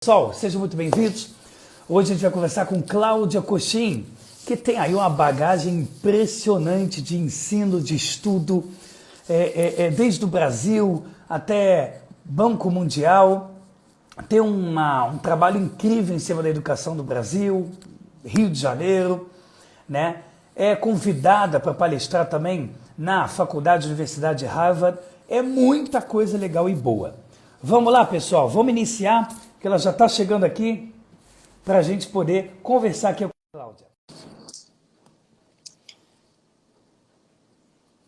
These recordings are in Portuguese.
Pessoal, sejam muito bem-vindos. Hoje a gente vai conversar com Cláudia Cochin, que tem aí uma bagagem impressionante de ensino, de estudo, desde o Brasil até Banco Mundial. Tem um trabalho incrível em cima da educação do Brasil, Rio de Janeiro, né? É convidada para palestrar também na Faculdade e Universidade de Harvard. É muita coisa legal e boa. Vamos lá, pessoal, vamos iniciar, que ela já está chegando aqui para a gente poder conversar aqui com a Cláudia.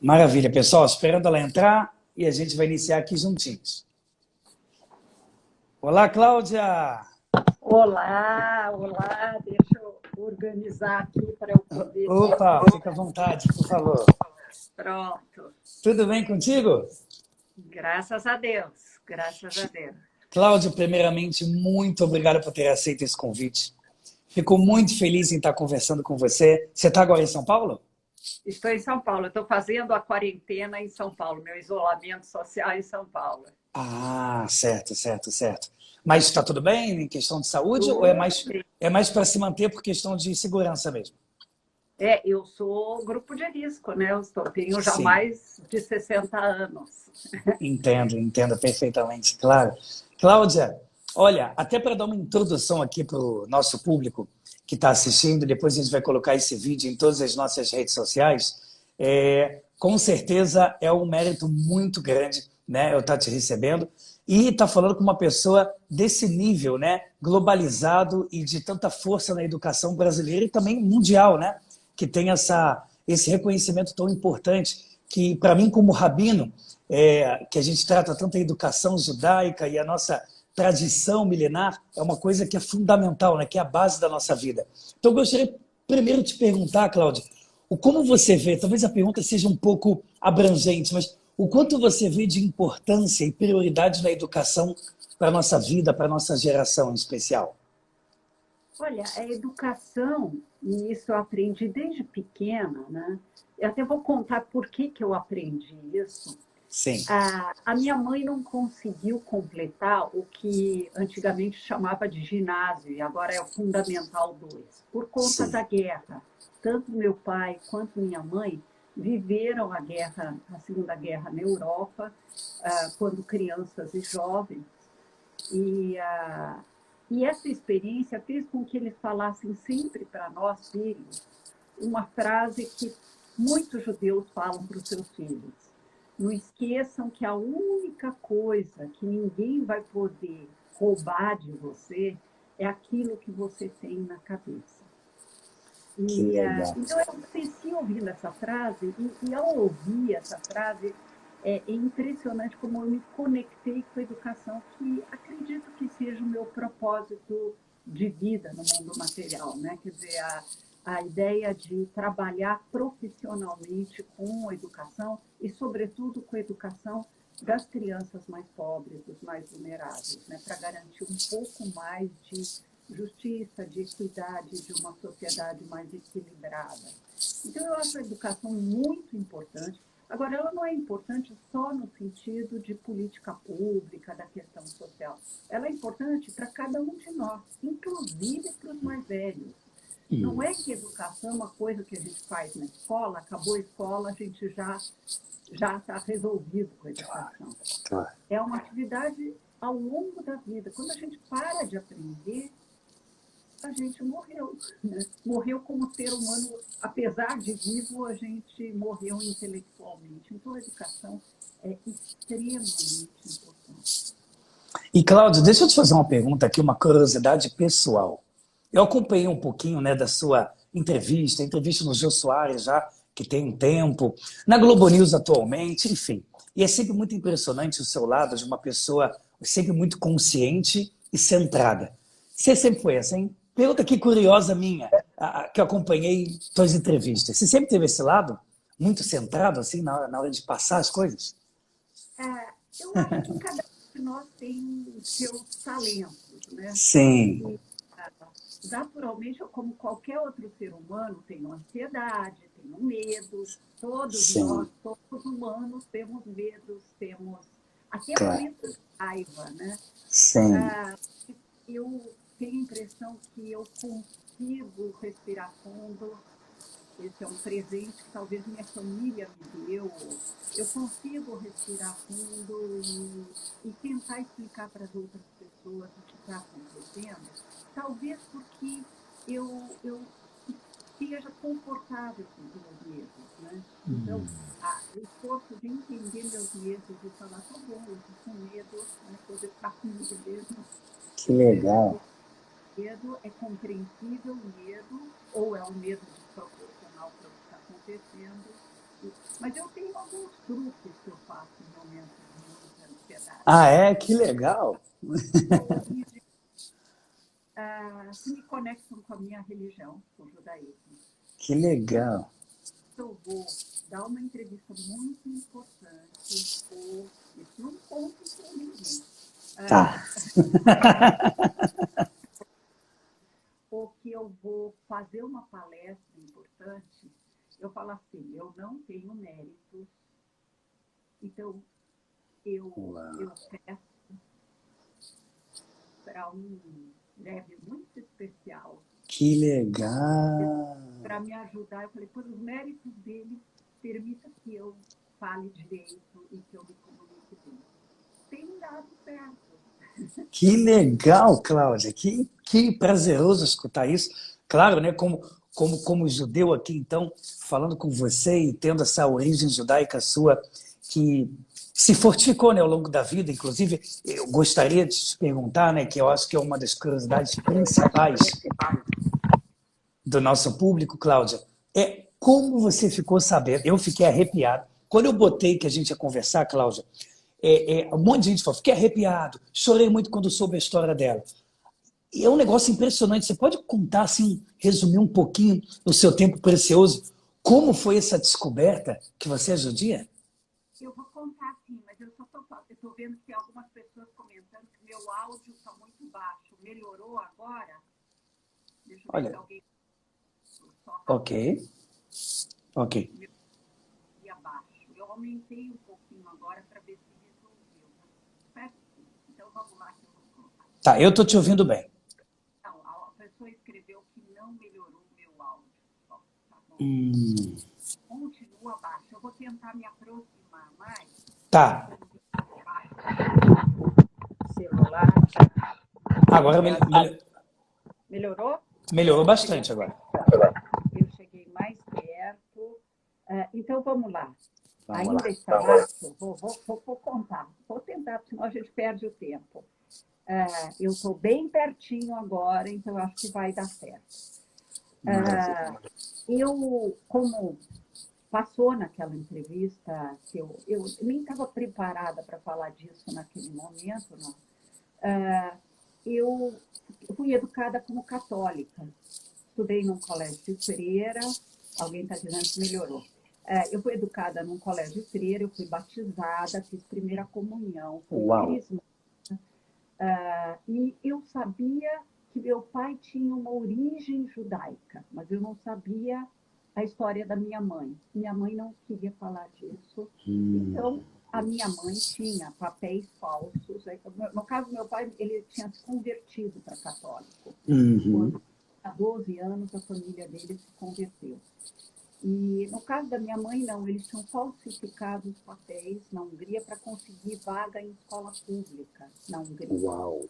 Maravilha, pessoal, esperando ela entrar e a gente vai iniciar aqui juntinhos. Olá, Cláudia! Olá, deixa eu organizar aqui para eu poder... Opa, fica à vontade, por favor. Pronto. Tudo bem contigo? Graças a Deus, graças a Deus. Cláudia, primeiramente, muito obrigado por ter aceito esse convite. Fico muito feliz em estar conversando com você. Você está agora em São Paulo? Estou em São Paulo, estou fazendo a quarentena em São Paulo, meu isolamento social em São Paulo. Ah, certo. Mas está tudo bem em questão de saúde Tudo ou é mais para se manter por questão de segurança mesmo? Eu sou grupo de risco, né? Tenho já Sim. mais de 60 anos. Entendo perfeitamente, claro. Cláudia, olha, até para dar uma introdução aqui para o nosso público que está assistindo, depois a gente vai colocar esse vídeo em todas as nossas redes sociais, com certeza é um mérito muito grande, né, eu estar te recebendo e estar falando com uma pessoa desse nível, né, globalizado e de tanta força na educação brasileira e também mundial, né, que tem esse reconhecimento tão importante que, para mim, como rabino, que a gente trata tanto a educação judaica e a nossa tradição milenar, é uma coisa que é fundamental, né? Que é a base da nossa vida. Então, eu gostaria primeiro de te perguntar, Cláudia, como você vê, talvez a pergunta seja um pouco abrangente, mas o quanto você vê de importância e prioridade na educação para a nossa vida, para a nossa geração em especial? Olha, a educação, e isso eu aprendi desde pequena, né? Eu até vou contar por que eu aprendi isso. Sim. A minha mãe não conseguiu completar o que antigamente chamava de ginásio, e agora é o Fundamental 2, por conta da guerra. Tanto meu pai quanto minha mãe viveram a Segunda Guerra na Europa, quando crianças e jovens. E essa experiência fez com que eles falassem sempre para nós, filhos, uma frase que muitos judeus falam para os seus filhos. Não esqueçam que a única coisa que ninguém vai poder roubar de você é aquilo que você tem na cabeça. Então, eu cresci ouvindo essa frase, e ao ouvir essa frase, é impressionante como eu me conectei com a educação, que acredito que seja o meu propósito de vida no mundo material, né? Quer dizer, a ideia de trabalhar profissionalmente com a educação e, sobretudo, com a educação das crianças mais pobres, dos mais vulneráveis, né? Para garantir um pouco mais de justiça, de equidade, de uma sociedade mais equilibrada. Então, eu acho a educação muito importante. Agora, ela não é importante só no sentido de política pública, da questão social. Ela é importante para cada um de nós, inclusive para os mais velhos. Não é que educação é uma coisa que a gente faz na escola, acabou a escola, a gente já está resolvido com a educação. É uma atividade ao longo da vida. Quando a gente para de aprender, a gente morreu, né? Morreu como ser humano, apesar de vivo, a gente morreu intelectualmente. Então, a educação é extremamente importante. E, Cláudio, deixa eu te fazer uma pergunta aqui, uma curiosidade pessoal. Eu acompanhei um pouquinho, né, da sua entrevista no Jô Soares já, que tem um tempo, na Globo News atualmente, enfim. E é sempre muito impressionante o seu lado de uma pessoa sempre muito consciente e centrada. Você sempre foi assim? Pergunta aqui curiosa minha, que eu acompanhei suas entrevistas. Você sempre teve esse lado muito centrado, assim, na hora de passar as coisas? Eu acho que cada um de nós tem seus talentos, né? Sim. Naturalmente, como qualquer outro ser humano, tenho ansiedade, tenho medo. Todos Sim. nós, todos humanos, temos medos, temos até Claro. momentos de raiva, né? Sim. eu tenho a impressão que eu consigo respirar fundo. Esse é um presente que talvez minha família me deu. Eu consigo respirar fundo e tentar explicar para as outras pessoas o que está acontecendo. Talvez porque eu esteja confortável com os meus medos, né? Então, o esforço de entender meus medos e falar, tá bom, eu estou com medo, né? Poder estar comigo mesmo. Que Eu vejo legal. que medo é compreensível medo, ou é um medo desproporcional para o que está acontecendo. Mas eu tenho alguns truques que eu faço em momentos de muita ansiedade. Ah, é? Que legal. Que me conectam com a minha religião, com o judaísmo. Que legal. Eu vou dar uma entrevista muito importante, ou isso não conto para ninguém. Tá. Ou que eu vou fazer uma palestra importante, eu falo assim, eu não tenho méritos, então eu peço para um leve muito especial Que legal. para me ajudar. Eu falei, por os méritos dele, permita que eu fale direito e que eu me comunique bem. Tem dado certo. Que legal, Cláudia. Que prazeroso escutar isso. Claro, né? Como judeu aqui, então, falando com você e tendo essa origem judaica sua, que se fortificou, né, ao longo da vida. Inclusive, eu gostaria de te perguntar, né, que eu acho que é uma das curiosidades principais do nosso público, Cláudia, é como você ficou sabendo. Eu fiquei arrepiado. Quando eu botei que a gente ia conversar, Cláudia, um monte de gente falou, fiquei arrepiado, chorei muito quando soube a história dela. E é um negócio impressionante. Você pode contar, assim, resumir um pouquinho o seu tempo precioso, como foi essa descoberta que você é judia? Eu vou contar sim, mas eu só estou vendo que tem algumas pessoas comentando que meu áudio está muito baixo. Melhorou agora? Deixa eu ver se Olha, alguém só ok, rapidinho. ok. Meu e abaixo. Eu aumentei um pouquinho agora para ver se resolveu. Certo? Então vamos lá que eu vou colocar. Tá, eu tô te ouvindo bem. Não, a pessoa escreveu que não melhorou o meu áudio. Ó, tá bom. Hum, Continua abaixo. Eu vou tentar me aproximar mais. tá, Celular. agora Melhorou? melhorou bastante agora. Eu cheguei mais perto. Então vamos lá. Vamos Ainda lá. está baixo? Vou contar. Vou tentar, senão a gente perde o tempo. Eu estou bem pertinho agora, então acho que vai dar certo. Como passou naquela entrevista, que eu nem estava preparada para falar disso naquele momento, não. Eu fui educada como católica. Estudei num colégio de freira, alguém está dizendo que melhorou. Eu fui educada num colégio de freira, eu fui batizada, fiz primeira comunhão, fui Uau. crismada. E eu sabia que meu pai tinha uma origem judaica, mas eu não sabia a história da minha mãe. Minha mãe não queria falar disso. Então, a minha mãe tinha papéis falsos. No caso do meu pai, ele tinha se convertido para católico. Uhum. Quando, há 12 anos, a família dele se converteu. E no caso da minha mãe, não, eles tinham falsificado os papéis na Hungria para conseguir vaga em escola pública na Hungria. Uau.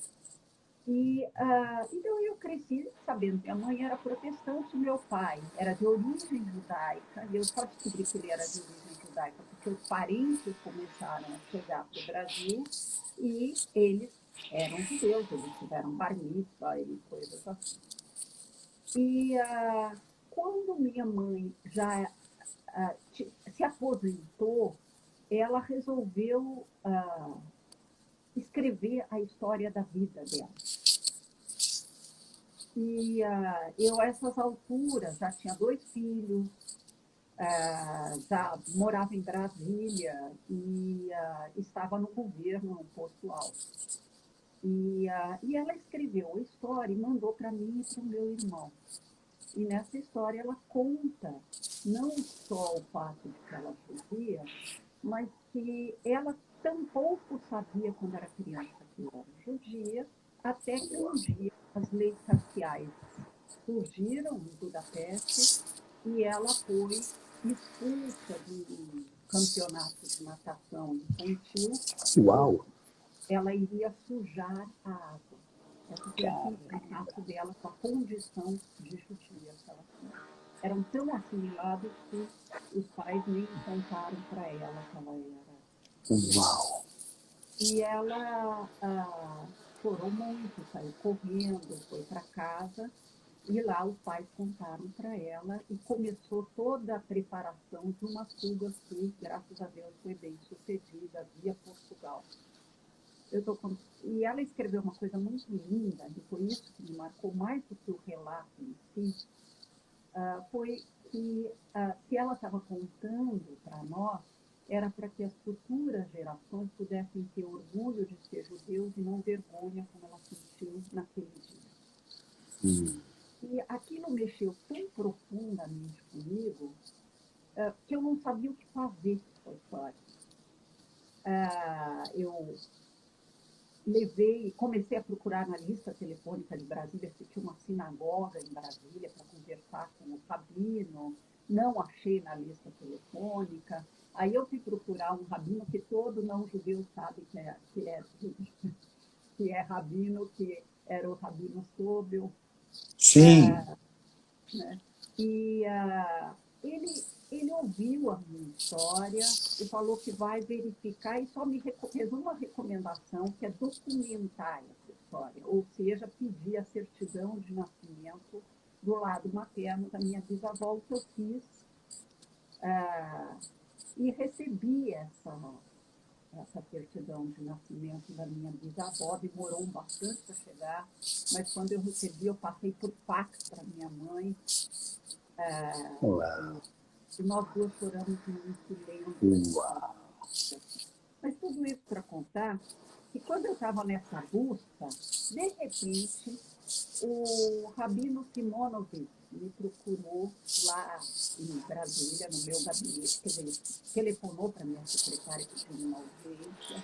Então eu cresci sabendo que minha mãe era protestante, meu pai era de origem judaica, e eu só descobri que ele era de origem judaica porque os parentes começaram a chegar para o Brasil e eles eram judeus, eles tiveram bar mitzvah e coisas assim. Quando minha mãe já se aposentou, ela resolveu escrever a história da vida dela. Eu, a essas alturas, já tinha 2 filhos, já morava em Brasília e estava no governo, no posto alto. E ela escreveu a história e mandou para mim e para o meu irmão. E nessa história ela conta não só o fato de que ela judia, mas que ela tampouco sabia quando era criança que era judia, Até que um dia as leis raciais surgiram em Budapeste e ela foi expulsa do campeonato de natação infantil. Uau! Ela iria sujar a água. Essa foi a contato dela com a condição de judia que ela tinha. Eram tão assimilados que os pais nem contaram para ela que ela era. Uau! E ela chorou muito, saiu correndo, foi para casa, e lá os pais contaram para ela e começou toda a preparação de uma fuga que, graças a Deus, foi bem sucedida via Portugal. E ela escreveu uma coisa muito linda, e foi isso que me marcou mais do que o relato em si, foi que se ela estava contando para nós, era para que as futuras gerações pudessem ter orgulho de ser judeus e não vergonha como ela sentiu naquele dia. E aquilo mexeu tão profundamente comigo que eu não sabia o que fazer com a história. Eu comecei a procurar na lista telefônica de Brasília se tinha uma sinagoga em Brasília para conversar com o rabino, não achei na lista telefônica. Aí eu fui procurar um rabino que todo não-judeu sabe que é rabino, que era o Rabino Sobel. Sim. Né? E ele ouviu a minha história e falou que vai verificar e só me fez uma recomendação, que é documentar essa história, ou seja, pedir a certidão de nascimento do lado materno da minha bisavó, que eu fiz, e recebi essa certidão de nascimento da minha bisavó. Demorou bastante para chegar, mas quando eu recebi, eu passei por fax para minha mãe. E nós duas choramos muito lendo. Uau. Mas tudo isso para contar que quando eu estava nessa busca, de repente, o Rabino Simonovich me procurou lá em Brasília, no meu gabinete, quer dizer, ele telefonou para minha secretária que tinha uma audiência.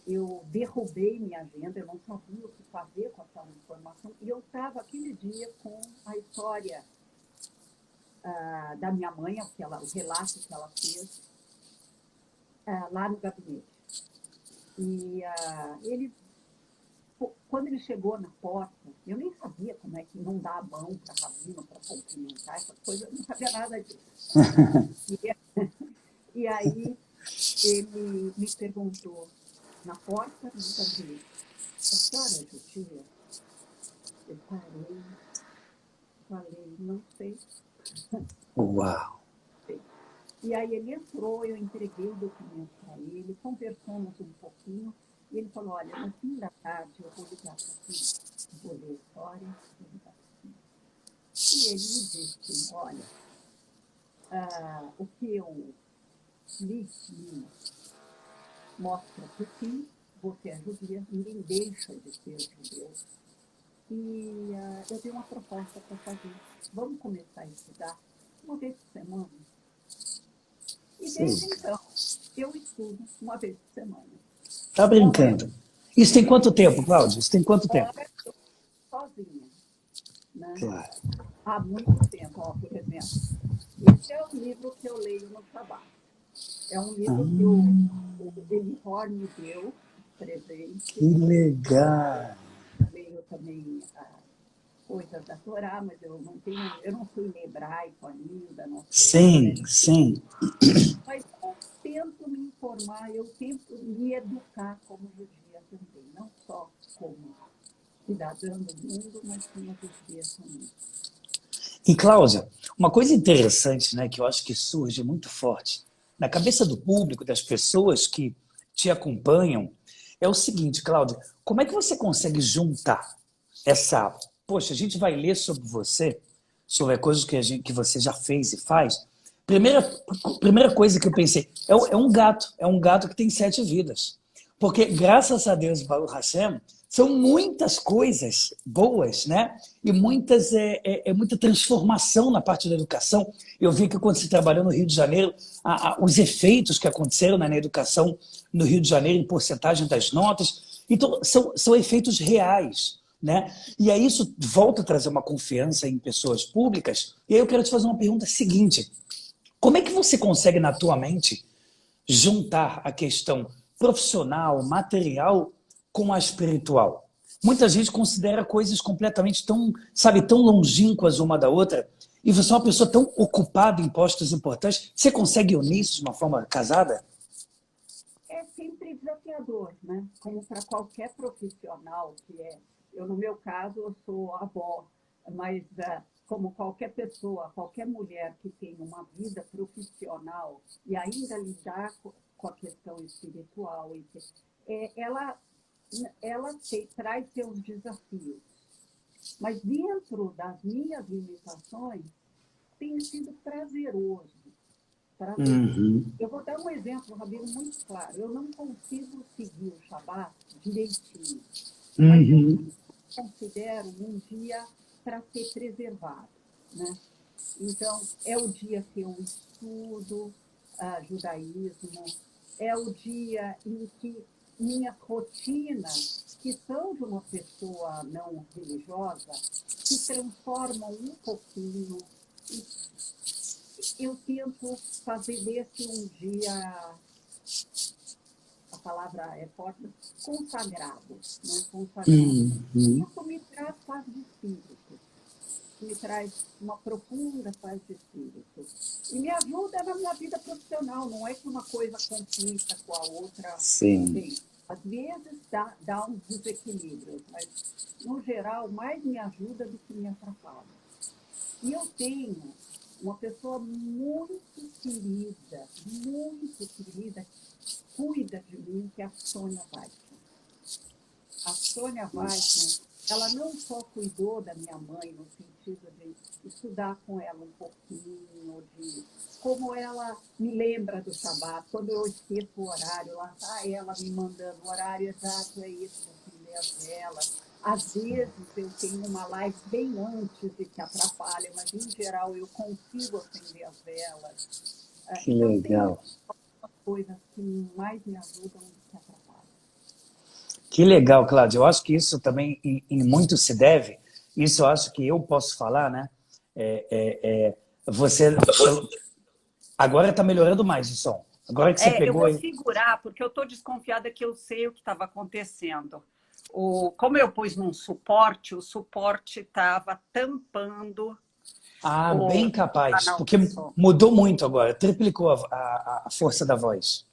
Eu derrubei minha agenda, eu não sabia o que fazer com aquela informação, e eu estava aquele dia com a história da minha mãe, o relato que ela fez, lá no gabinete. E quando ele chegou na porta, eu nem sabia como é que não dá a mão para rabino, para cumprimentar, essas coisas, eu não sabia nada disso. E aí ele me perguntou, na porta do gabinete, a senhora é judia? Eu falei, não sei. Uau! E aí ele entrou, eu entreguei o documento para ele, conversamos um pouquinho, e ele falou, olha, no fim da tarde eu vou ligar para ti, vou ler a história, vou ligar para ti. E ele me disse, olha, o que eu li mostra que sim, você é judia, ninguém deixa de ser judeu. E eu tenho uma proposta para fazer. Vamos começar a estudar uma vez por semana? E desde então, eu estudo uma vez por semana. Tá brincando? Isso tem quanto tempo, Cláudia? Isso tem quanto tempo? Agora eu estou sozinha. Né? Claro. Há muito tempo, por exemplo. Esse é o livro que eu leio no Shabbat. É um livro que o Elior me deu, presente. Que legal! Leio também coisas da Torá, mas eu não sei ler hebraico ainda. Não sei, sim. Mas eu tento me informar, eu tento me educar como judia também, não só como cidadã do mundo, mas como judia também. E, Cláudia, uma coisa interessante, né, que eu acho que surge muito forte na cabeça do público, das pessoas que te acompanham, é o seguinte, Cláudia, como é que você consegue juntar essa... Poxa, a gente vai ler sobre você, sobre coisas que você já fez e faz. Primeira coisa que eu pensei, é um gato que tem 7 vidas. Porque, graças a Deus, Baruch Hashem, são muitas coisas boas, né? E muita transformação na parte da educação. Eu vi que quando você trabalhou no Rio de Janeiro, os efeitos que aconteceram na educação no Rio de Janeiro, em porcentagem das notas. Então, são efeitos reais, né? E aí isso volta a trazer uma confiança em pessoas públicas. E aí eu quero te fazer uma pergunta seguinte. Como é que você consegue, na tua mente, juntar a questão profissional, material, com a espiritual? Muita gente considera coisas completamente tão, sabe, tão longínquas uma da outra. E você é uma pessoa tão ocupada em postos importantes. Você consegue unir isso de uma forma casada? É sempre desafiador, né? Como para qualquer profissional que é. Eu, no meu caso, eu sou avó, mas como qualquer pessoa, qualquer mulher que tem uma vida profissional e ainda lidar com a questão espiritual, ela traz seus desafios. Mas dentro das minhas limitações, tem sido prazeroso. Uhum. Eu vou dar um exemplo, Rabino, muito claro. Eu não consigo seguir o Shabat direitinho, mas eu Uhum. considero um dia para ser preservado, né? Então, é o dia que eu estudo judaísmo, é o dia em que minhas rotinas, que são de uma pessoa não religiosa, se transformam um pouquinho. Eu tento fazer desse um dia, a palavra é forte, consagrado, né? Consagrado. Uhum. Isso me traz paz de espírito, me traz uma profunda paz de espírito. E me ajuda na minha vida profissional, não é que uma coisa conflita com a outra. Sim. Bem, às vezes dá uns desequilíbrios, mas, no geral, mais me ajuda do que me atrapalha. E eu tenho uma pessoa muito querida, que cuida de mim, que é a Sônia Weissman. A Sônia Weissman, ela não só cuidou da minha mãe, no sentido de estudar com ela um pouquinho, de como ela me lembra do Shabat, quando eu esqueço o horário, lá está ela me mandando o horário exato, é isso, acender as velas. Às vezes eu tenho uma live bem antes de que atrapalha, mas em geral eu consigo acender as velas. Que Então tem legal. coisas que mais me ajudam do que atrapalham. Que legal, Cláudio. Eu acho que isso também em muito se deve. Isso eu acho que eu posso falar, né? Você agora está melhorando mais o som. Agora que você Eu pegou vou aí. segurar, porque eu estou desconfiada que eu sei o que estava acontecendo. Como eu pus num suporte, o suporte estava tampando Ah, o bem capaz, canal porque de som. mudou muito agora, triplicou a força da voz.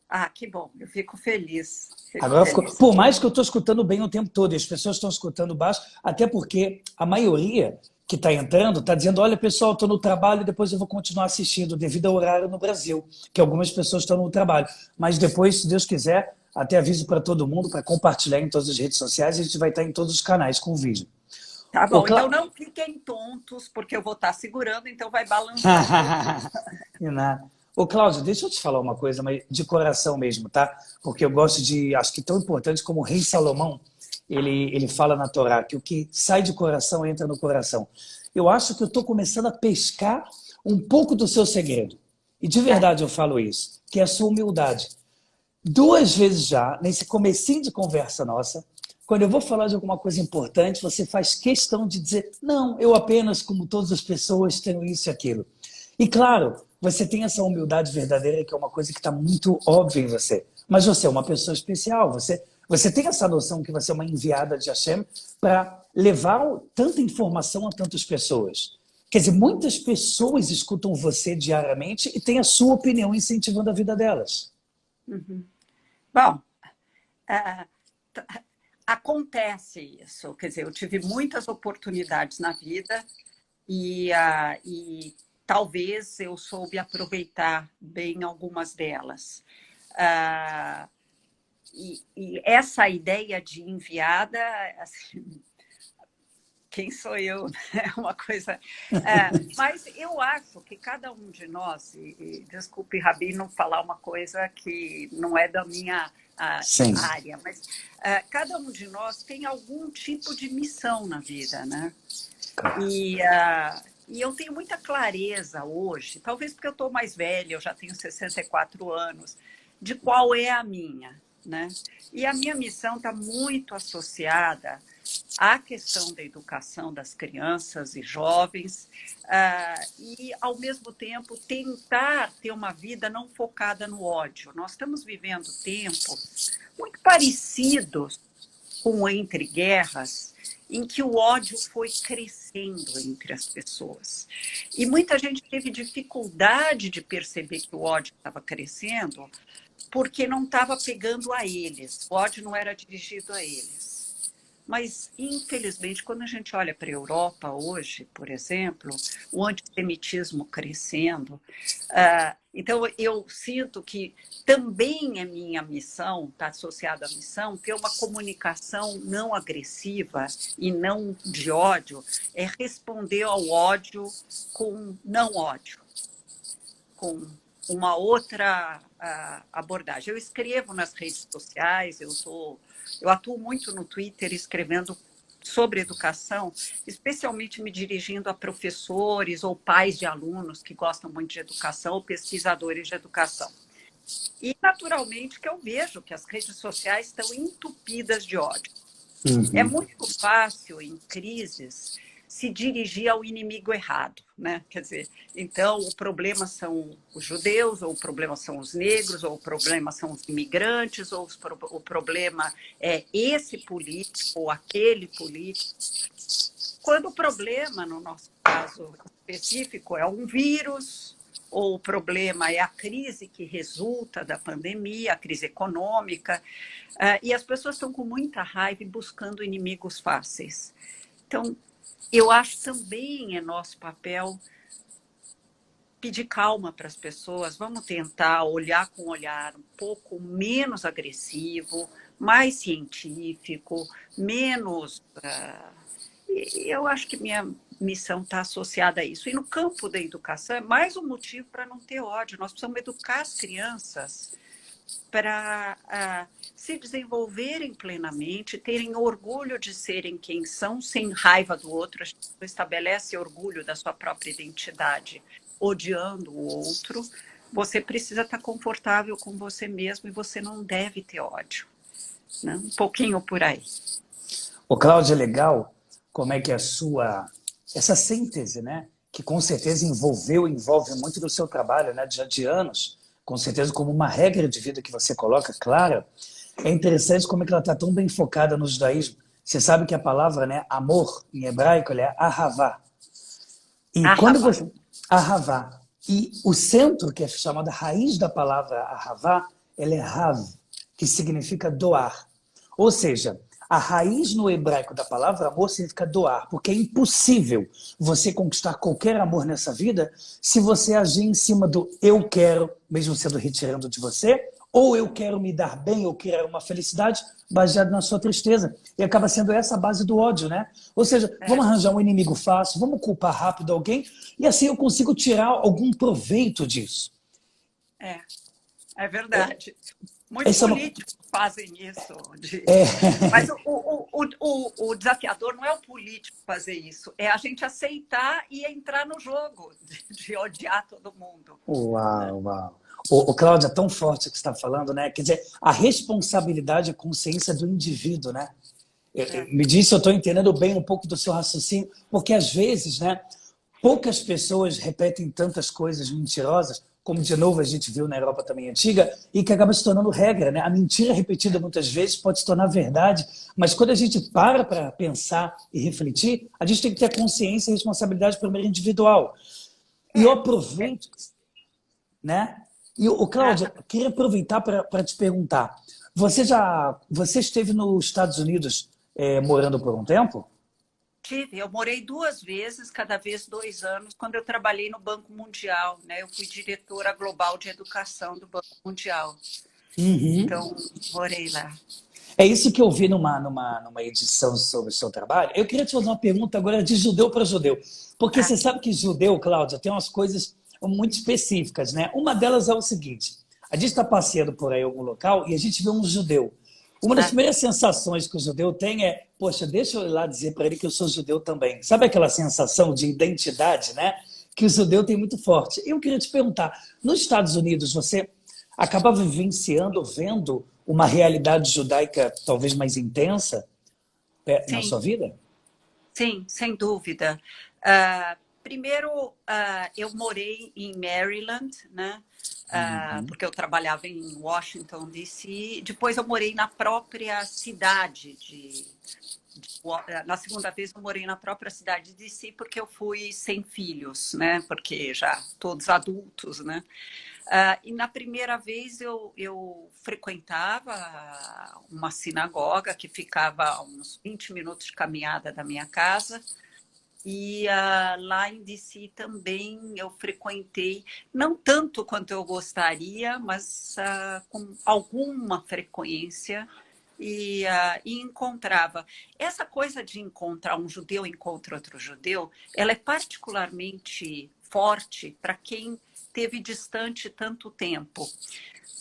Ah, que bom, eu fico feliz. Fico Agora ficou. feliz. Por mais que eu estou escutando bem o tempo todo, e as pessoas estão escutando baixo, até porque a maioria que está entrando está dizendo: olha, pessoal, estou no trabalho e depois eu vou continuar assistindo, devido ao horário no Brasil, que algumas pessoas estão no trabalho. Mas depois, se Deus quiser, até aviso para todo mundo, para compartilhar em todas as redes sociais, a gente vai estar em todos os canais com o vídeo. Tá bom, então não fiquem tontos, porque eu vou estar segurando, então vai balançar um pouquinho. E nada. Ô, Cláudio, deixa eu te falar uma coisa, mas de coração mesmo, tá? Porque eu gosto de, acho que tão importante como o rei Salomão, ele fala na Torá, que o que sai de coração entra no coração. Eu acho que eu estou começando a pescar um pouco do seu segredo. E de verdade eu falo isso, que é a sua humildade. 2 vezes já, nesse comecinho de conversa nossa, quando eu vou falar de alguma coisa importante, você faz questão de dizer: não, eu apenas, como todas as pessoas, tenho isso e aquilo. E claro, você tem essa humildade verdadeira, que é uma coisa que está muito óbvia em você. Mas você é uma pessoa especial, você tem essa noção que você é uma enviada de Hashem para levar tanta informação a tantas pessoas. Quer dizer, muitas pessoas escutam você diariamente e têm a sua opinião incentivando a vida delas. Uhum. Bom, acontece isso. Quer dizer, eu tive muitas oportunidades na vida e talvez eu soube aproveitar bem algumas delas. E essa ideia de enviada, assim, quem sou eu? É uma coisa. Mas eu acho que cada um de nós, e desculpe, Rabino, falar uma coisa que não é da minha área, mas cada um de nós tem algum tipo de missão na vida, né? E eu tenho muita clareza hoje, talvez porque eu estou mais velha, eu já tenho 64 anos, de qual é a minha. né? E a minha missão está muito associada à questão da educação das crianças e jovens e, ao mesmo tempo, tentar ter uma vida não focada no ódio. Nós estamos vivendo tempos muito parecidos com o Entre Guerras, em que o ódio foi crescendo entre as pessoas. E muita gente teve dificuldade de perceber que o ódio estava crescendo porque não estava pegando a eles, o ódio não era dirigido a eles. Mas, infelizmente, quando a gente olha para a Europa hoje, por exemplo, o antissemitismo crescendo, então eu sinto que também é minha missão, está associada à missão, ter uma comunicação não agressiva e não de ódio, é responder ao ódio com não ódio, com uma outra abordagem. Eu escrevo nas redes sociais, eu atuo muito no Twitter escrevendo sobre educação, especialmente me dirigindo a professores ou pais de alunos que gostam muito de educação ou pesquisadores de educação. E, naturalmente, que eu vejo que as redes sociais estão entupidas de ódio. É muito fácil, em crises, se dirigir ao inimigo errado, né? Quer dizer, então o problema são os judeus, ou o problema são os negros, ou o problema são os imigrantes, ou o problema é esse político ou aquele político. Quando o problema, no nosso caso específico, é um vírus, ou o problema é a crise que resulta da pandemia, a crise econômica, e as pessoas estão com muita raiva e buscando inimigos fáceis. Então, eu acho também é nosso papel pedir calma para as pessoas. Vamos tentar olhar com um olhar um pouco menos agressivo, mais científico, menos... eu acho que minha missão está associada a isso. E no campo da educação é mais um motivo para não ter ódio. Nós precisamos educar as crianças para se desenvolverem plenamente, terem orgulho de serem quem são, sem raiva do outro. A gente estabelece orgulho da sua própria identidade, odiando o outro. Você precisa estar confortável com você mesmo e você não deve ter ódio, né? Um pouquinho por aí. Ô, Cláudia, é legal como é que essa síntese, né? Que com certeza envolve muito do seu trabalho, né? De anos, com certeza como uma regra de vida que você coloca, clara. É interessante como é que ela está tão bem focada no judaísmo. Você sabe que a palavra, né, amor, em hebraico, ela é ahavá. E quando você... Ahavá. E o centro, que é chamada raiz da palavra ahavá, ela é hav, que significa doar. Ou seja, a raiz no hebraico da palavra amor significa doar, porque é impossível você conquistar qualquer amor nessa vida se você agir em cima do eu quero, mesmo sendo retirando de você, ou eu quero me dar bem, ou quero uma felicidade baseado na sua tristeza. E acaba sendo essa a base do ódio, né? Ou seja, vamos arranjar um inimigo fácil, vamos culpar rápido alguém, e assim eu consigo tirar algum proveito disso. É verdade. Muitos políticos fazem isso. Mas o desafiador não é o político fazer isso, é a gente aceitar e entrar no jogo de odiar todo mundo. Uau. O Cláudia, é tão forte que você está falando, né? Quer dizer, a responsabilidade e a consciência do indivíduo, né? Me disse, eu estou entendendo bem um pouco do seu raciocínio, porque às vezes, né, poucas pessoas repetem tantas coisas mentirosas, como de novo a gente viu na Europa também antiga, e que acaba se tornando regra, né? A mentira repetida muitas vezes pode se tornar verdade, mas quando a gente para pensar e refletir, a gente tem que ter a consciência e a responsabilidade primeiro individual. E eu aproveito, né? E o Cláudia, queria aproveitar para te perguntar, você esteve nos Estados Unidos morando por um tempo? Eu morei 2 vezes, cada vez 2 anos, quando eu trabalhei no Banco Mundial, né? Eu fui diretora global de educação do Banco Mundial. Então, morei lá. É isso que eu vi numa edição sobre o seu trabalho. Eu queria te fazer uma pergunta agora de judeu para judeu. Porque você sabe que judeu, Cláudia, tem umas coisas muito específicas, né? Uma delas é o seguinte: a gente está passeando por aí em algum local e a gente vê um judeu. Uma das primeiras sensações que o judeu tem é, poxa, deixa eu ir lá dizer para ele que eu sou judeu também. Sabe aquela sensação de identidade, né? Que o judeu tem muito forte. Eu queria te perguntar, nos Estados Unidos você acaba vivenciando, vendo uma realidade judaica talvez mais intensa na Sim. sua vida? Sim, sem dúvida. Primeiro, eu morei em Maryland, né? Porque eu trabalhava em Washington, D.C. Depois eu morei na própria cidade na segunda vez eu morei na própria cidade de D.C. porque eu fui sem filhos, né? Porque já todos adultos, né? E na primeira vez eu frequentava uma sinagoga que ficava a uns 20 minutos de caminhada da minha casa. E lá em DC também eu frequentei, não tanto quanto eu gostaria, mas com alguma frequência. E encontrava. Essa coisa de encontrar um judeu encontra outro judeu, ela é particularmente forte para quem teve distante tanto tempo.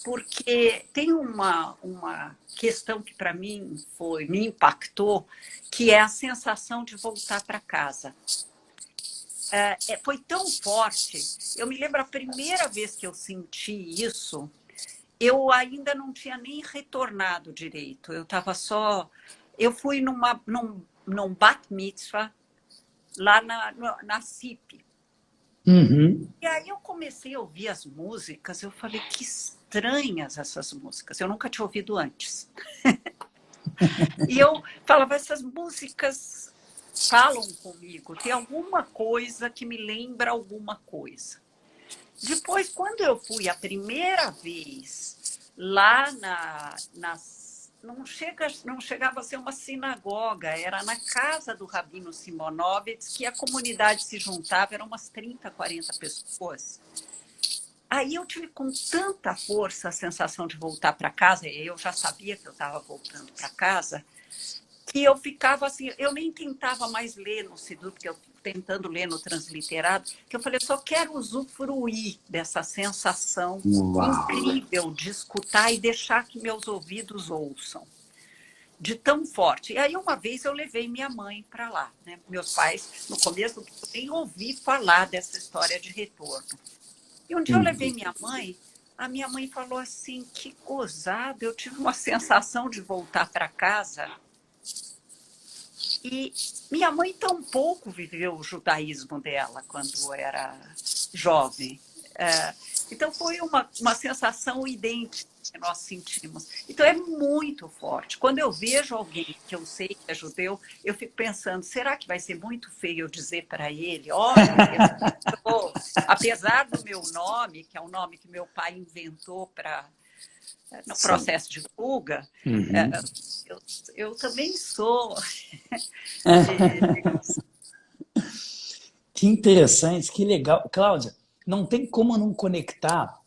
Porque tem uma questão que para mim me impactou, que é a sensação de voltar para casa. Foi tão forte. Eu me lembro a primeira vez que eu senti isso, eu ainda não tinha nem retornado direito. Eu estava só. Eu fui num bat mitzvah lá na CIP. Uhum. E aí eu comecei a ouvir as músicas, eu falei, que estranhas essas músicas, eu nunca tinha ouvido antes. E eu falava, essas músicas falam comigo, tem alguma coisa que me lembra alguma coisa. Depois, quando eu fui a primeira vez lá não chegava a ser uma sinagoga, era na casa do Rabino Simonovitz, que a comunidade se juntava, eram umas 30, 40 pessoas. Aí eu tive com tanta força a sensação de voltar para casa, e eu já sabia que eu estava voltando para casa, que eu ficava assim, eu nem tentava mais ler no Siddur, porque eu fico tentando ler no transliterado, que eu falei, eu só quero usufruir dessa sensação incrível de escutar e deixar que meus ouvidos ouçam. De tão forte. E aí, uma vez, eu levei minha mãe para lá. Né? Meus pais, no começo, eu nem ouvi falar dessa história de retorno. E um dia eu levei minha mãe, a minha mãe falou assim, que gozado, eu tive uma sensação de voltar para casa. E minha mãe tampouco viveu o judaísmo dela quando era jovem. Então, foi uma sensação idêntica que nós sentimos. Então, é muito forte. Quando eu vejo alguém que eu sei que é judeu, eu fico pensando, será que vai ser muito feio eu dizer para ele, olha, apesar do meu nome, que é um nome que meu pai inventou no processo de fuga, eu também sou. Que interessante, que legal. Cláudia, não tem como não conectar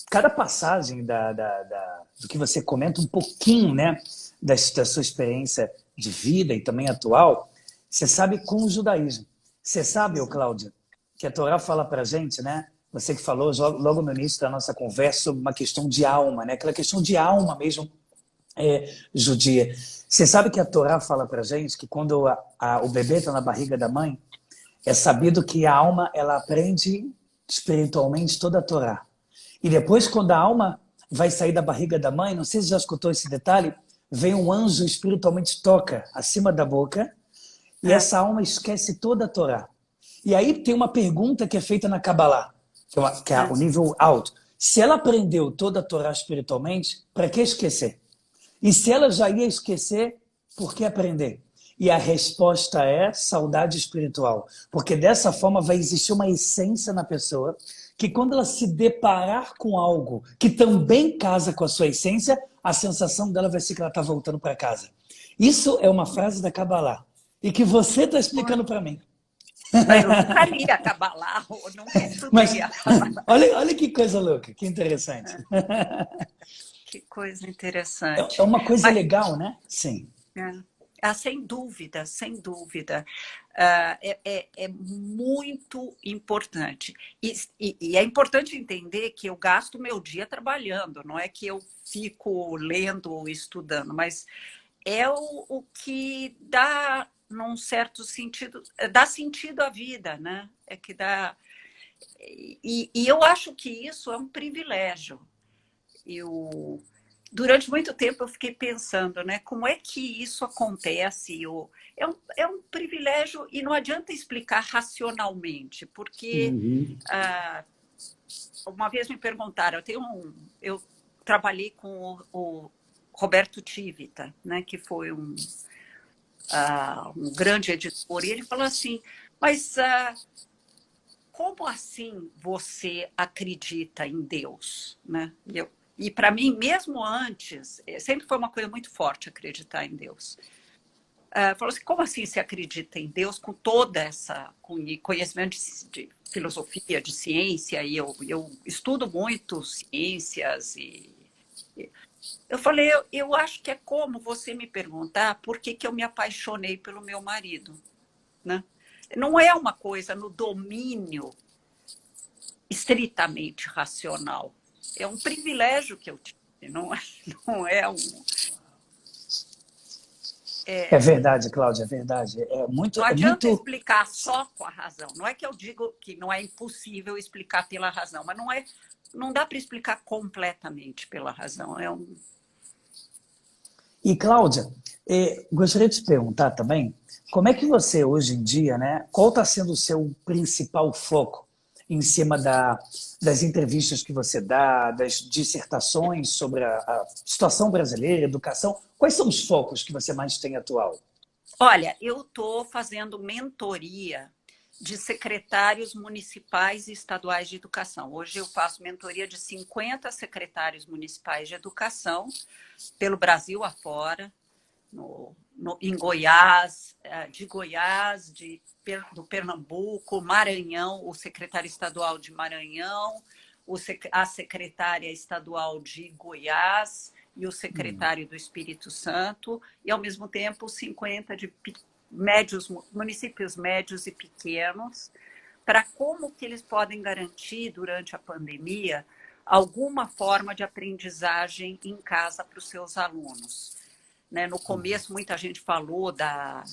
cada passagem do que você comenta, um pouquinho, né, da sua experiência de vida e também atual, você sabe, com o judaísmo. Você sabe, Cláudia, que a Torá fala para a gente, né? Você que falou logo no início da nossa conversa sobre uma questão de alma, né? Aquela questão de alma mesmo judia. Você sabe que a Torá fala para a gente que quando o bebê está na barriga da mãe, é sabido que a alma ela aprende espiritualmente toda a Torá. E depois, quando a alma vai sair da barriga da mãe, não sei se já escutou esse detalhe, vem um anjo espiritualmente toca acima da boca e essa alma esquece toda a Torá. E aí tem uma pergunta que é feita na Kabbalah, que é o nível alto. Se ela aprendeu toda a Torá espiritualmente, para que esquecer? E se ela já ia esquecer, por que aprender? E a resposta é saudade espiritual. Porque dessa forma vai existir uma essência na pessoa que quando ela se deparar com algo que também casa com a sua essência, a sensação dela vai ser que ela está voltando para casa. Isso é uma frase da Kabbalah. E que você está explicando para mim. Eu nunca li a Kabbalah, eu nunca estudei a Kabbalah. Olha que coisa louca, que interessante. Que coisa interessante. É uma coisa legal, né? Sim. Sem dúvida, sem dúvida. É muito importante. E é importante entender que eu gasto meu dia trabalhando, não é que eu fico lendo ou estudando, mas é o que dá, num certo sentido, dá sentido à vida, né? É que dá. E eu acho que isso é um privilégio. durante muito tempo eu fiquei pensando, né, como é que isso acontece? É um privilégio e não adianta explicar racionalmente, porque Uhum. uma vez me perguntaram, eu trabalhei com o Roberto Tivita, né, que foi um grande editor, e ele falou assim, mas como assim você acredita em Deus? Né? E para mim, mesmo antes, sempre foi uma coisa muito forte acreditar em Deus. Falou assim, como assim você acredita em Deus com toda essa conhecimento de filosofia, de ciência, e eu estudo muito ciências e eu falei, eu acho que é como você me perguntar por que eu me apaixonei pelo meu marido, né? Não é uma coisa no domínio estritamente racional. É um privilégio que eu tive, não é um... É verdade, Cláudia, é verdade. É muito, Não é adianta muito. explicar só com a razão. Não é que eu digo que não é impossível explicar pela razão, mas não dá para explicar completamente pela razão. E, Cláudia, gostaria de te perguntar também, como é que você, hoje em dia, né, qual está sendo o seu principal foco em cima das entrevistas que você dá, das dissertações sobre a situação brasileira, educação? Quais são os focos que você mais tem atual? Olha, eu estou fazendo mentoria de secretários municipais e estaduais de educação. Hoje eu faço mentoria de 50 secretários municipais de educação pelo Brasil afora, em Goiás, do Pernambuco, Maranhão, o secretário estadual de Maranhão, a secretária estadual de Goiás e o secretário do Espírito Santo, e, ao mesmo tempo, 50 de municípios médios e pequenos, para como que eles podem garantir, durante a pandemia, alguma forma de aprendizagem em casa para os seus alunos. Né? No começo, muita gente falou da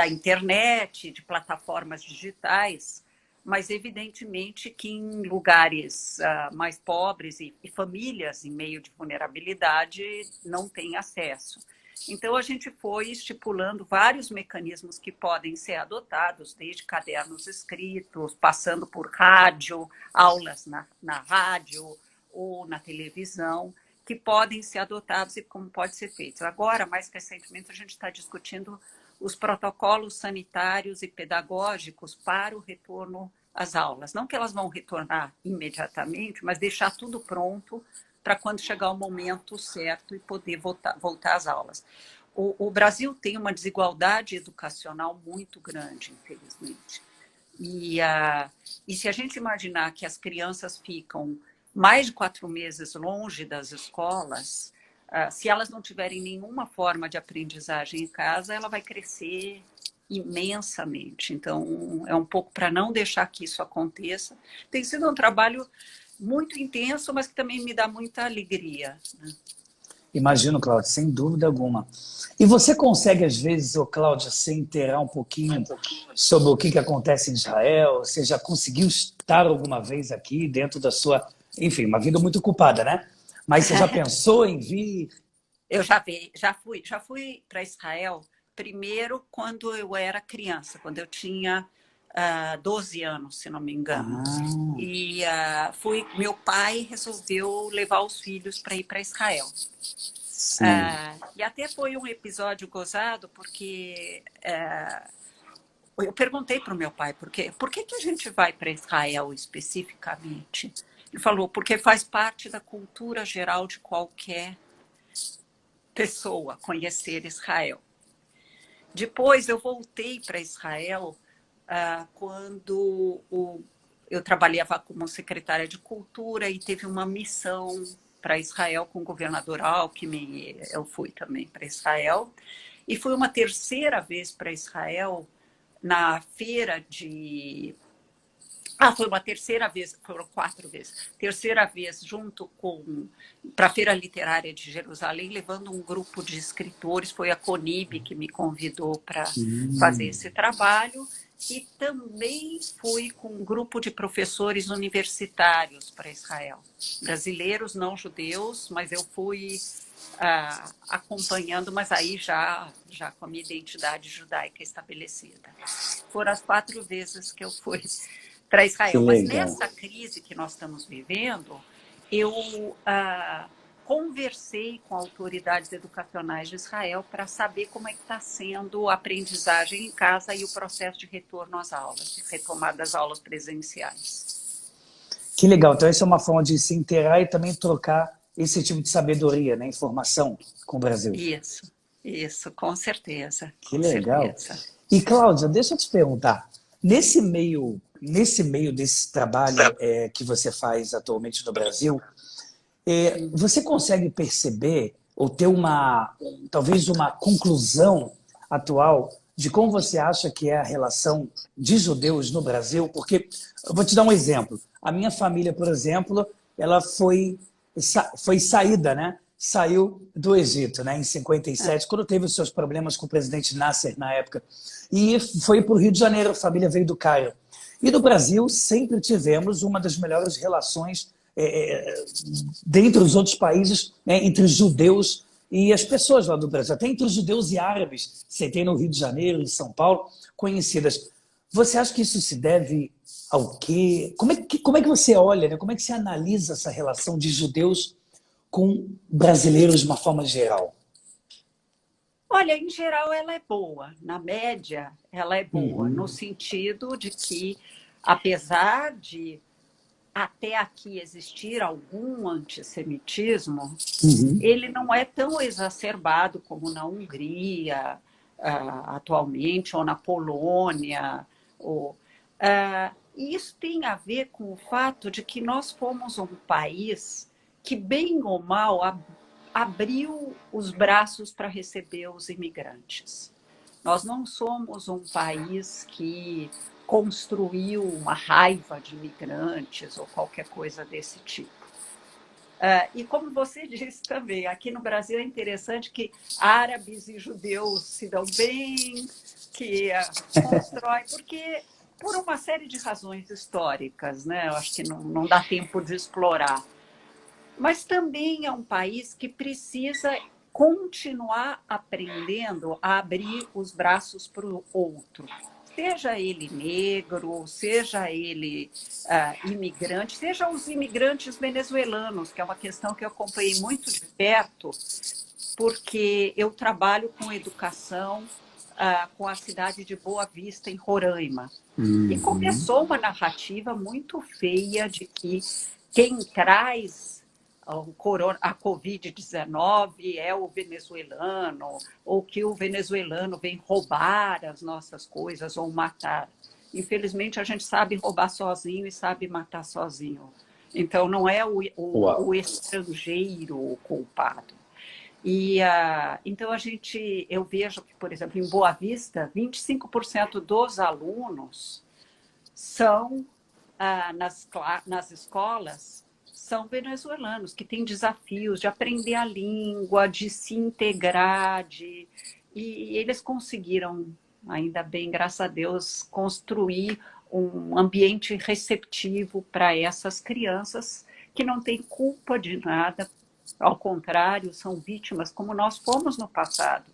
internet, de plataformas digitais, mas evidentemente que em lugares mais pobres e famílias em meio de vulnerabilidade não têm acesso. Então, a gente foi estipulando vários mecanismos que podem ser adotados, desde cadernos escritos, passando por rádio, aulas na rádio ou na televisão, que podem ser adotados e como pode ser feito. Agora, mais recentemente, a gente está discutindo os protocolos sanitários e pedagógicos para o retorno às aulas. Não que elas vão retornar imediatamente, mas deixar tudo pronto para quando chegar o momento certo e poder voltar às aulas. O Brasil tem uma desigualdade educacional muito grande, infelizmente. E se a gente imaginar que as crianças ficam mais de 4 meses longe das escolas, se elas não tiverem nenhuma forma de aprendizagem em casa, ela vai crescer imensamente. Então, é um pouco para não deixar que isso aconteça. Tem sido um trabalho muito intenso, mas que também me dá muita alegria. Né? Imagino, Cláudia, sem dúvida alguma. E você consegue, às vezes, Cláudia, se inteirar um pouquinho sobre o que acontece em Israel? Você já conseguiu estar alguma vez aqui dentro da sua... Enfim, uma vida muito ocupada, né? Mas você já pensou em vir? Eu já fui para Israel primeiro quando eu era criança, quando eu tinha 12 anos, se não me engano. E meu pai resolveu levar os filhos para ir para Israel. E até foi um episódio gozado, porque eu perguntei para o meu pai, por que a gente vai para Israel especificamente? Ele falou, porque faz parte da cultura geral de qualquer pessoa conhecer Israel. Depois eu voltei para Israel quando eu trabalhava como secretária de cultura e teve uma missão para Israel com o governador Alckmin. Eu fui também para Israel. E fui uma terceira vez para Israel na feira de... foi uma terceira vez, foram 4 vezes. Terceira vez junto para a Feira Literária de Jerusalém, levando um grupo de escritores. Foi a Conib que me convidou para fazer esse trabalho. e também fui com um grupo de professores universitários para Israel. Brasileiros, não judeus, mas eu fui acompanhando, mas aí já com a minha identidade judaica estabelecida. Foram as 4 vezes que eu fui para Israel. Mas nessa crise que nós estamos vivendo, eu conversei com autoridades educacionais de Israel para saber como é que está sendo a aprendizagem em casa e o processo de retorno às aulas, de retomada das aulas presenciais. Que legal. Então, essa é uma forma de se inteirar e também trocar esse tipo de sabedoria, né? Informação com o Brasil. Isso, com certeza. Que legal. Certeza. E, Cláudia, deixa eu te perguntar, nesse meio desse trabalho que você faz atualmente no Brasil, você consegue perceber ou ter talvez uma conclusão atual de como você acha que é a relação de judeus no Brasil? Porque, eu vou te dar um exemplo. A minha família, por exemplo, ela foi saída, né? Saiu do Egito, né? Em 57, quando teve os seus problemas com o presidente Nasser na época. E foi para o Rio de Janeiro, a família veio do Cairo. E no Brasil sempre tivemos uma das melhores relações dentre os outros países, entre os judeus e as pessoas lá do Brasil, até entre os judeus e árabes, você tem no Rio de Janeiro, em São Paulo, conhecidas. Você acha que isso se deve ao quê? Como é que você olha, né? Como é que você analisa essa relação de judeus com brasileiros de uma forma geral? Olha, em geral ela é boa, na média ela é boa, no sentido de que, apesar de até aqui existir algum antissemitismo, ele não é tão exacerbado como na Hungria atualmente, ou na Polônia. E isso tem a ver com o fato de que nós fomos um país que, bem ou mal, abriu os braços para receber os imigrantes. Nós não somos um país que construiu uma raiva de imigrantes ou qualquer coisa desse tipo. E como você disse também, aqui no Brasil é interessante que árabes e judeus se dão bem, que constroem, porque por uma série de razões históricas, né? Eu acho que não dá tempo de explorar. Mas também é um país que precisa continuar aprendendo a abrir os braços para o outro. Seja ele negro, seja ele imigrante, seja os imigrantes venezuelanos, que é uma questão que eu acompanhei muito de perto, porque eu trabalho com educação com a cidade de Boa Vista, em Roraima. E começou uma narrativa muito feia de que quem traz a Covid-19 é o venezuelano, ou que o venezuelano vem roubar as nossas coisas ou matar. Infelizmente, a gente sabe roubar sozinho e sabe matar sozinho. Então, não é o estrangeiro o culpado. E, então, eu vejo que, por exemplo, em Boa Vista, 25% dos alunos são, nas escolas, são venezuelanos, que têm desafios de aprender a língua, de se integrar, e eles conseguiram, ainda bem, graças a Deus, construir um ambiente receptivo para essas crianças que não têm culpa de nada, ao contrário, são vítimas, como nós fomos no passado.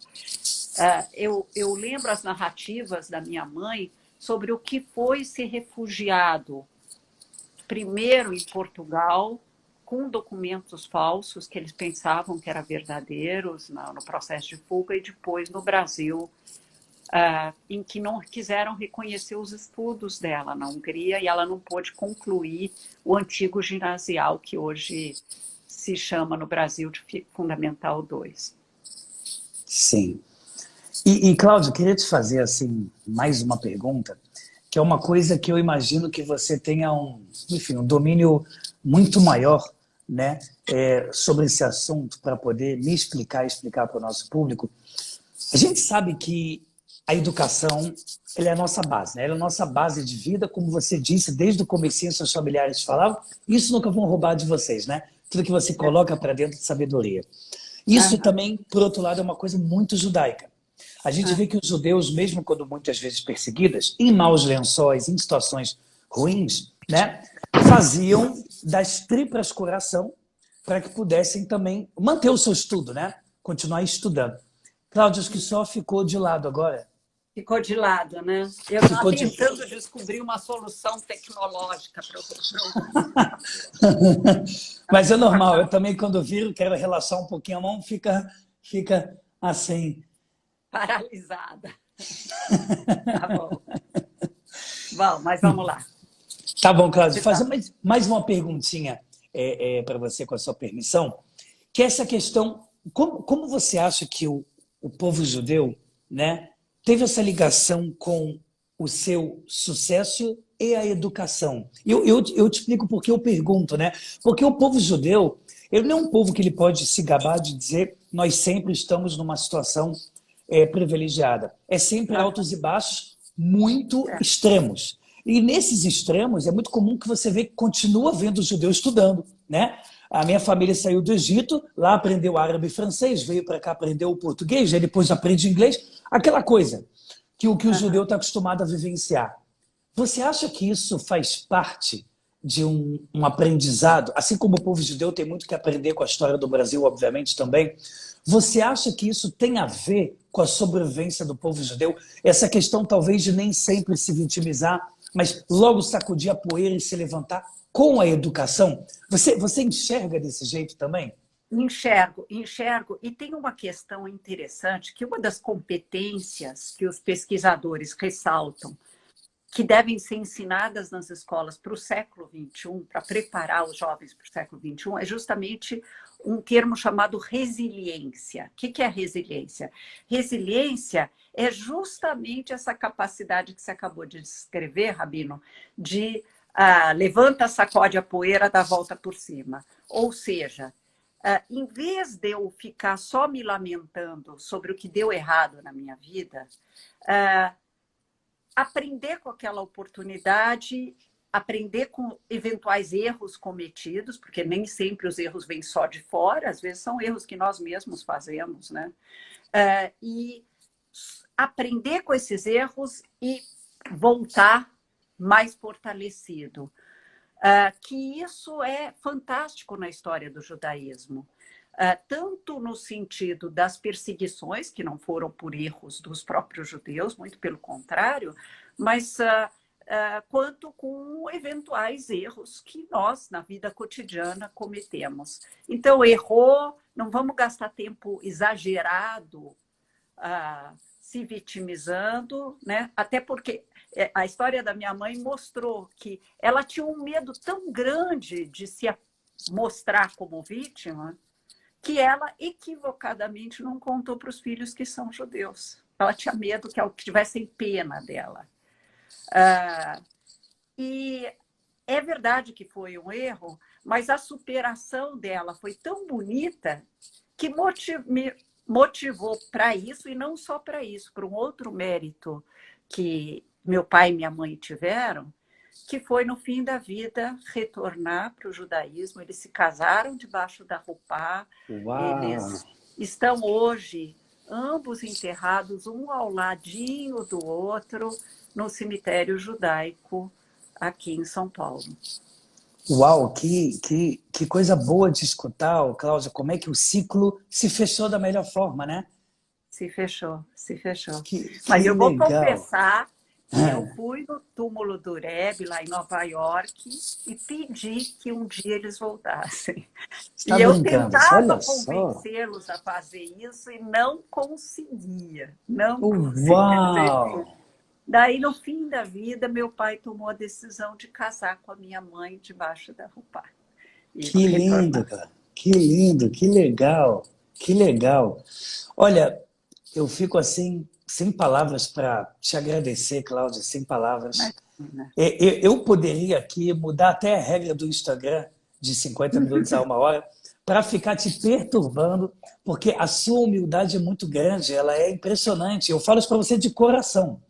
Eu lembro as narrativas da minha mãe sobre o que foi ser refugiado, primeiro em Portugal, com documentos falsos que eles pensavam que eram verdadeiros no processo de fuga, e depois no Brasil, em que não quiseram reconhecer os estudos dela na Hungria, e ela não pôde concluir o antigo ginasial, que hoje se chama no Brasil de Fundamental 2. Sim. E Cláudio, queria te fazer assim, mais uma pergunta, que é uma coisa que eu imagino que você tenha um domínio muito maior, né, sobre esse assunto, para poder me explicar e explicar para o nosso público. A gente sabe que a educação, ela é a nossa base, né? Ela é a nossa base de vida, como você disse, desde o comecinho seus familiares falavam, isso nunca vão roubar de vocês, né? Tudo que você coloca para dentro de sabedoria. Isso também, por outro lado, é uma coisa muito judaica. A gente vê que os judeus, mesmo quando muitas vezes perseguidas, em maus lençóis, em situações ruins, né, faziam das tripas coração para que pudessem também manter o seu estudo, né? Continuar estudando. Cláudia, acho que só ficou de lado agora. Ficou de lado, né? Eu estava tentando descobrir uma solução tecnológica para o Mas é normal, eu também, quando viro, quero relaxar um pouquinho a mão, fica assim. Paralisada. Tá bom. Bom, mas vamos lá. Tá bom, Cláudia. Fazer mais uma perguntinha para você, com a sua permissão, que é essa questão, como você acha que o povo judeu, né, teve essa ligação com o seu sucesso e a educação? Eu te explico por que eu pergunto, né? Porque o povo judeu, ele não é um povo que ele pode se gabar de dizer nós sempre estamos numa situação privilegiada. É sempre altos e baixos muito extremos. E nesses extremos é muito comum que você continua vendo os judeus estudando, né? A minha família saiu do Egito, lá aprendeu árabe e francês, veio para cá, aprendeu o português, aí depois aprende inglês. Aquela coisa que o judeu está acostumado a vivenciar. Você acha que isso faz parte de um aprendizado? Assim como o povo judeu tem muito que aprender com a história do Brasil, obviamente, também. Você acha que isso tem a ver com a sobrevivência do povo judeu? Essa questão, talvez, de nem sempre se vitimizar, mas logo sacudir a poeira e se levantar com a educação? Você enxerga desse jeito também? Enxergo. E tem uma questão interessante, que uma das competências que os pesquisadores ressaltam, que devem ser ensinadas nas escolas para o século XXI, para preparar os jovens para o século XXI, é justamente um termo chamado resiliência. O que é resiliência? Resiliência é justamente essa capacidade que você acabou de descrever, Rabino, de levanta, sacode a poeira, dá a volta por cima. Ou seja, em vez de eu ficar só me lamentando sobre o que deu errado na minha vida, aprender com aquela oportunidade, aprender com eventuais erros cometidos, porque nem sempre os erros vêm só de fora, às vezes são erros que nós mesmos fazemos, né? E aprender com esses erros e voltar mais fortalecido. Que isso é fantástico na história do judaísmo. Tanto no sentido das perseguições, que não foram por erros dos próprios judeus, muito pelo contrário, mas quanto com eventuais erros que nós, na vida cotidiana, cometemos. Então, errou, não vamos gastar tempo exagerado se vitimizando, né? Até porque a história da minha mãe mostrou que ela tinha um medo tão grande de se mostrar como vítima, que ela equivocadamente não contou para os filhos que são judeus. Ela tinha medo que tivessem pena dela. E é verdade que foi um erro, mas a superação dela foi tão bonita que me motivou para isso, e não só para isso, para um outro mérito que meu pai e minha mãe tiveram, que foi, no fim da vida, retornar para o judaísmo. Eles se casaram debaixo da Rupá. Eles estão hoje, ambos enterrados, um ao ladinho do outro, no cemitério judaico, aqui em São Paulo. Uau, que coisa boa de escutar, Cláudia, como é que o ciclo se fechou da melhor forma, né? Se fechou. Mas eu vou confessar que eu fui no túmulo do Rebbe, lá em Nova York, e pedi que um dia eles voltassem. Tá e eu brincando? tentava convencê-los a fazer isso e não conseguia. Uau! Daí, no fim da vida, meu pai tomou a decisão de casar com a minha mãe debaixo da Rupá. Que lindo, cara. Que lindo, que legal. Que legal. Olha, eu fico assim, sem palavras para te agradecer, Cláudia, sem palavras. Eu poderia aqui mudar até a regra do Instagram de 50 minutos a 1 hora para ficar te perturbando, porque a sua humildade é muito grande, ela é impressionante. Eu falo isso para você de coração.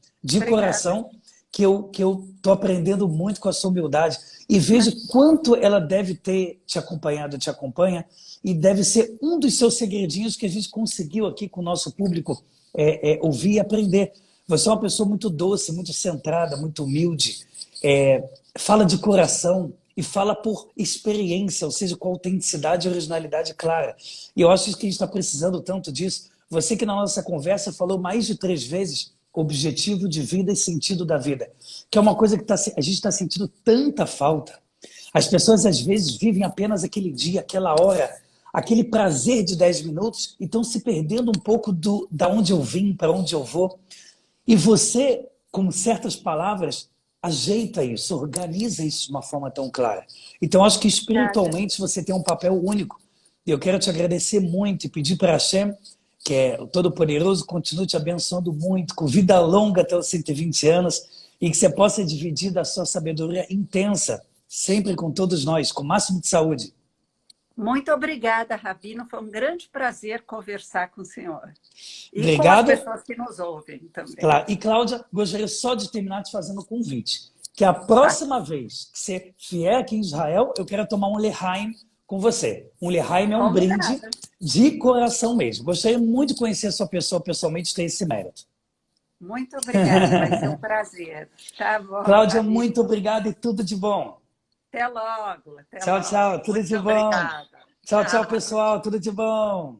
Coração, que eu estou aprendendo muito com a sua humildade e vejo quanto ela deve ter te acompanhado, te acompanha, e deve ser um dos seus segredinhos que a gente conseguiu aqui com o nosso público ouvir e aprender. Você é uma pessoa muito doce, muito centrada, muito humilde, fala de coração e fala por experiência, ou seja, com autenticidade e originalidade clara. E eu acho que a gente está precisando tanto disso. Você que na nossa conversa falou mais de 3 vezes objetivo de vida e sentido da vida, que é uma coisa que a gente está sentindo tanta falta. As pessoas às vezes vivem apenas aquele dia, aquela hora, aquele prazer de 10 minutos e estão se perdendo um pouco da onde eu vim, para onde eu vou. E você, com certas palavras, ajeita isso, organiza isso de uma forma tão clara. Então, acho que espiritualmente você tem um papel único. E eu quero te agradecer muito e pedir para Hashem, que é o Todo-Poderoso, continue te abençoando muito, com vida longa até os 120 anos, e que você possa dividir da sua sabedoria intensa, sempre com todos nós, com o máximo de saúde. Muito obrigada, Rabino. Foi um grande prazer conversar com o senhor. E Obrigado. Com as pessoas que nos ouvem também. Claro. E, Cláudia, gostaria só de terminar te fazendo um convite. Que a próxima vez que você vier aqui em Israel, eu quero tomar um Lehaim com você. Um Lehaim é um brinde de coração mesmo. Gostaria muito de conhecer a sua pessoa pessoalmente e ter esse mérito. Muito obrigada, vai ser um prazer. Tá bom, Cláudia, Rabino. muito obrigado e tudo de bom. Até logo. Até Tchau, logo. tchau. Tudo Muito de bom. obrigada. Tchau, tchau, pessoal. Tudo de bom.